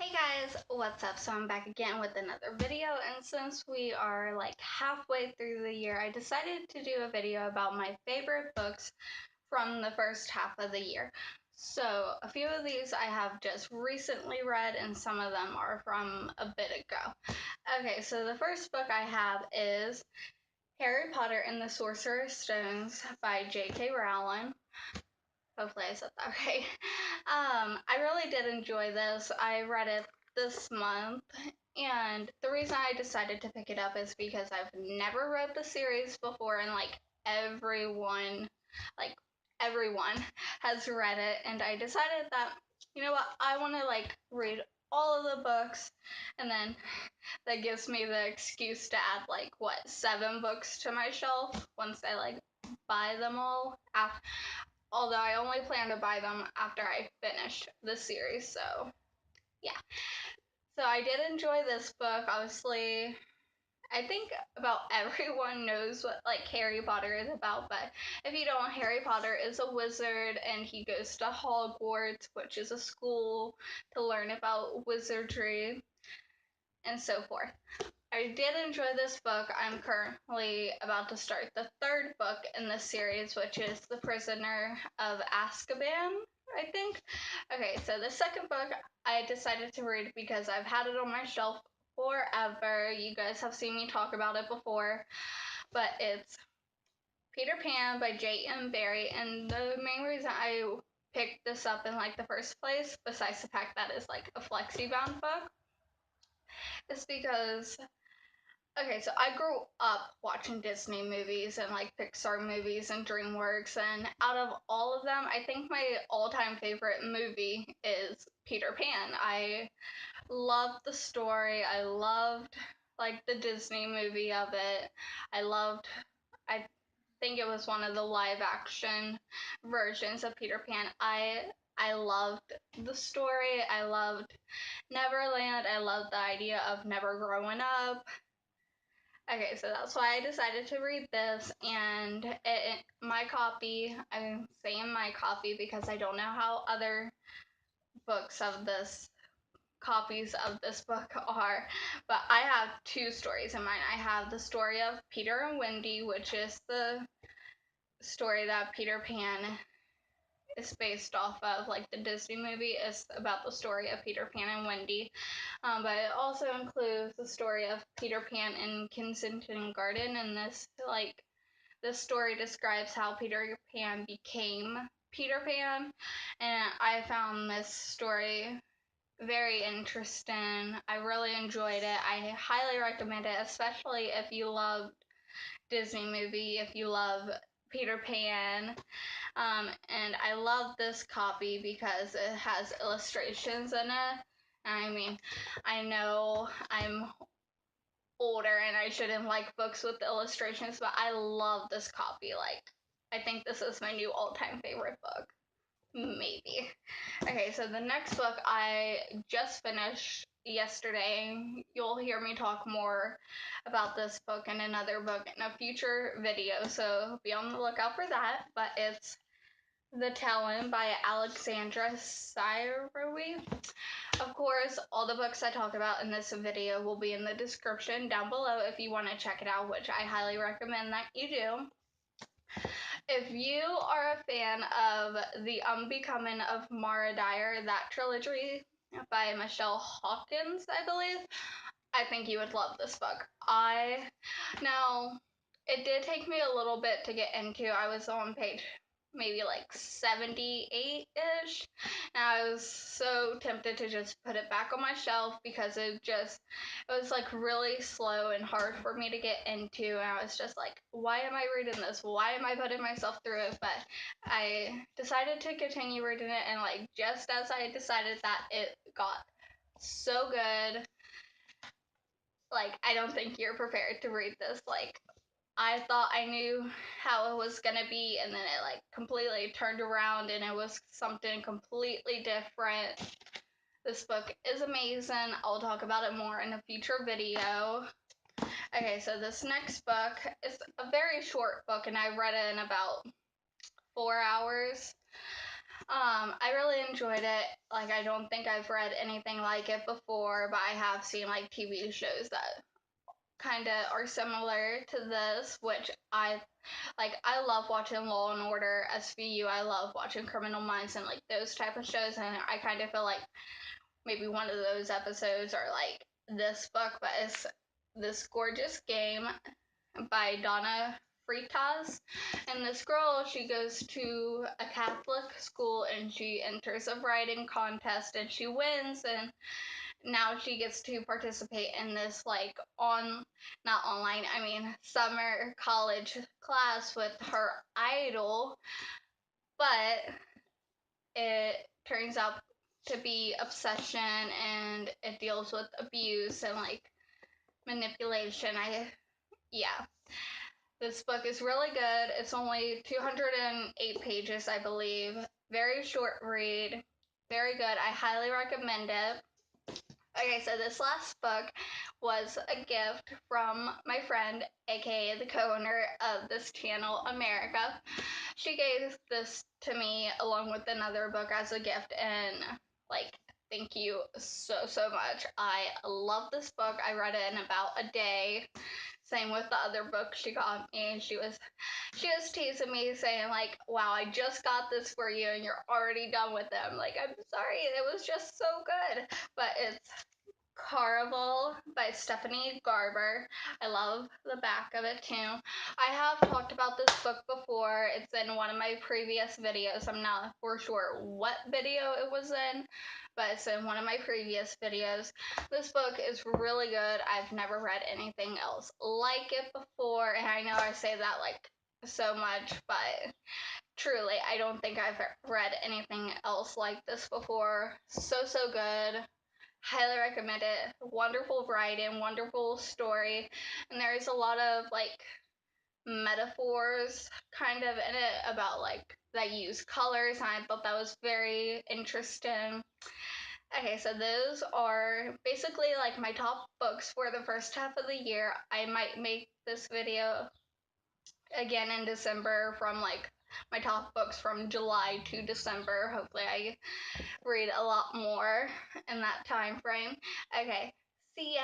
Hey guys, what's up? So I'm back again with another video, and since we are like halfway through the year, I decided to do a video about my favorite books from the first half of the year. So a few of these I have just recently read, and some of them are from a bit ago. Okay, so the first book I have is Harry Potter and the Sorcerer's Stones by J.K. Rowling. Hopefully I said that right. I really did enjoy this. I read it this month, and the reason I decided to pick it up is because I've never read the series before, and everyone, like everyone has read it, and I decided that, you know what, I want to read all of the books, and then that gives me the excuse to add 7 books to my shelf once I buy them all after, although I only plan to buy them after I finish the series, so yeah. So I did enjoy this book. Obviously, I think about everyone knows what Harry Potter is about, but if you don't, Harry Potter is a wizard and he goes to Hogwarts, which is a school to learn about wizardry and so forth. I did enjoy this book. I'm currently about to start the third book in this series, which is The Prisoner of Azkaban, I think. Okay, so the second book I decided to read because I've had it on my shelf forever. You guys have seen me talk about it before, but it's Peter Pan by J.M Barrie, and the main reason I picked this up in the first place, besides the fact that it's a flexi-bound book, is because okay, so I grew up watching Disney movies and Pixar movies and DreamWorks, and out of all of them, I think my all-time favorite movie is Peter Pan. I loved the story. I loved the Disney movie of it. I think it was one of the live action versions of Peter Pan. I loved the story. I loved Neverland. I loved the idea of never growing up. Okay, so that's why I decided to read this, and my copy, I'm saying my copy because I don't know how other books of this, copies of this book are, but I have 2 stories in mind. I have the story of Peter and Wendy, which is the story that Peter Pan is based off of, the Disney movie is about the story of Peter Pan and Wendy, but it also includes the story of Peter Pan in Kensington Garden, and this story describes how Peter Pan became Peter Pan, and I found this story very interesting. I really enjoyed it. I highly recommend it, especially if you love Disney movie, if you love Peter Pan. And I love this copy because it has illustrations in it. I mean, I know I'm older and I shouldn't like books with illustrations, but I love this copy. I think this is my new all-time favorite book. Maybe. Okay, so the next book I just finished yesterday. You'll hear me talk more about this book and another book in a future video, so be on the lookout for that. But it's The Talon by Alexandra Sirowy. Of course, all the books I talk about in this video will be in the description down below if you want to check it out, which I highly recommend that you do. If you are a fan of The Unbecoming of Mara Dyer, that trilogy by Michelle Hawkins, I believe, I think you would love this book. Now, it did take me a little bit to get into. I was on page maybe 78-ish. And I was so tempted to just put it back on my shelf because it was really slow and hard for me to get into. And I was just like, why am I reading this? Why am I putting myself through it? But I decided to continue reading it, and just as I decided that, it got so good. I don't think you're prepared to read this. I thought I knew how it was gonna be, and then it completely turned around and it was something completely different. This book is amazing. I'll talk about it more in a future video. Okay, so this next book is a very short book, and I read it in about 4 hours. I really enjoyed it. Like, I don't think I've read anything like it before, but I have seen like TV shows that kind of are similar to this, which I like. I love watching Law and Order, SVU. I love watching Criminal Minds and like those type of shows, and I kind of feel like maybe one of those episodes are like this book, but it's this gorgeous game by Donna Freitas. And this girl, she goes to a Catholic school and she enters a writing contest and she wins, and now she gets to participate in this like not online, I mean summer college class with her idol, but it turns out to be obsession and it deals with abuse and like manipulation. Yeah, this book is really good. It's only 208 pages, I believe. Very short read. Very good. I highly recommend it. Okay, so this last book was a gift from my friend, aka the co-owner of this channel, America. She gave this to me along with another book as a gift, and like, thank you so much. I love this book. I read it in about a day. Same with the other book she got me. She was teasing me saying like, wow, I just got this for you and you're already done with them. Like, I'm sorry, it was just so good. But it's Caraval by Stephanie Garber. I love the back of it too. I have talked about this book before. It's in one of my previous videos. I'm not for sure what video it was in, but it's in one of my previous videos. This book is really good. I've never read anything else like it before, and I know I say that like so much, but truly, I don't think I've read anything else like this before. So good. Highly recommend it. Wonderful writing, wonderful story, and there's a lot of like metaphors kind of in it about like that use colors, and I thought that was very interesting. Okay, so those are basically like my top books for the first half of the year. I might make this video again in December from like my top books from July to December. Hopefully I read a lot more in that time frame. Okay, see ya.